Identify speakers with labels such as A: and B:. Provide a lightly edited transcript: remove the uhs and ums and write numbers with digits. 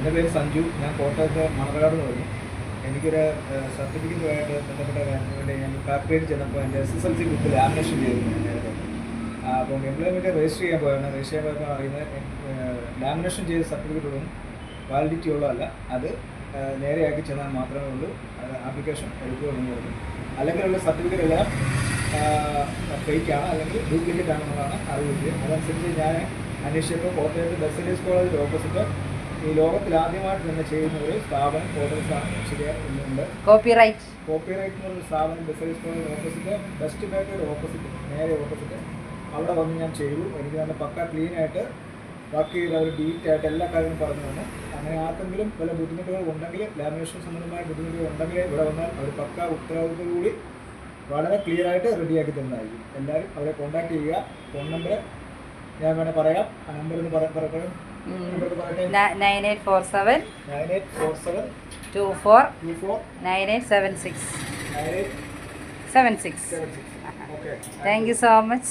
A: എൻ്റെ പേര് സഞ്ജു. ഞാൻ കോട്ടയത്ത് മണർകാട് എന്ന് പറഞ്ഞു. എനിക്കൊരു സർട്ടിഫിക്കറ്റുമായിട്ട് ബന്ധപ്പെട്ട കാര്യത്തിന് വേണ്ടി ഞാൻ ഫാക്ടറിയിൽ ചെന്നപ്പോൾ എൻ്റെ SSLC ബുക്ക് ലാമിനേഷൻ ചെയ്തിരുന്നു നേരത്തെ. അപ്പം എംപ്ലോയ്മെൻറ്റ് രജിസ്റ്റർ ചെയ്യാൻ പോയാണ്. രജിസ്റ്റർ ചെയ്യാൻ പോയപ്പോൾ അറിയുന്നത് ലാമിനേഷൻ ചെയ്ത സർട്ടിഫിക്കറ്റൊന്നും വാലിഡിറ്റി ഉള്ളതല്ല. അത് നേരെയാക്കി ചെന്നാൽ മാത്രമേ ഉള്ളൂ അത് ആപ്ലിക്കേഷൻ എടുക്കുകയുള്ളൂ എന്ന് പറഞ്ഞു. അല്ലെങ്കിലുള്ള സർട്ടിഫിക്കറ്റ് എല്ലാം ഫേക്കാണ്, അല്ലെങ്കിൽ ഡ്യൂപ്ലിക്കേറ്റ് ആണെന്നുള്ളതാണ് അറിവ് കിട്ടിയത്. അതനുസരിച്ച് ഞാൻ അന്വേഷിച്ചപ്പോൾ കോട്ടയത്ത് ബെസലേഴ്സ് കോളേജിൻ്റെ ഓപ്പോസിറ്റ് ഈ ലോകത്തിൽ ആദ്യമായിട്ട് തന്നെ ചെയ്യുന്ന ഒരു സ്ഥാപനം കോട്ടയത്താണ് ശരിയായിട്ടുണ്ട്.
B: കോപ്പിറൈറ്റ്
A: എന്നൊരു സ്ഥാപനം ബെസലേഴ്സ് കോളേജ് ഓപ്പോസിറ്റ് ബെസ്റ്റ് ബേക്കറിയുടെ ഓപ്പോസിറ്റ് നേരെ ഓപ്പോസിറ്റ് അവിടെ വന്ന് ഞാൻ ചെയ്തു. എനിക്ക് നല്ല പക്ക ക്ലീനായിട്ട് വർക്ക് ചെയ്ത് അവർ ഡീറ്റായിട്ട് എല്ലാ കാര്യങ്ങളും പറഞ്ഞു തന്നു. അങ്ങനെ ആർക്കെങ്കിലും പല ബുദ്ധിമുട്ടുകൾ ഉണ്ടെങ്കിൽ, ലാമിനേഷൻ സംബന്ധമായ ബുദ്ധിമുട്ടുകൾ ഉണ്ടെങ്കിൽ ഇവിടെ വന്നാൽ അവർ പക്ക ഉത്തരവാദിത്തോടുകൂടി വളരെ ക്ലിയറായിട്ട് റെഡിയാക്കി തന്നതായിരിക്കും. എല്ലാവരും അവരെ കോൺടാക്ട് ചെയ്യുക. ഫോൺ നമ്പർ ഞാൻ വേണേൽ പറയാം. ആ നമ്പർ ഒന്ന് പറയാം.
B: 9847 24 9876 76.
A: Okay.
B: Thank you so much.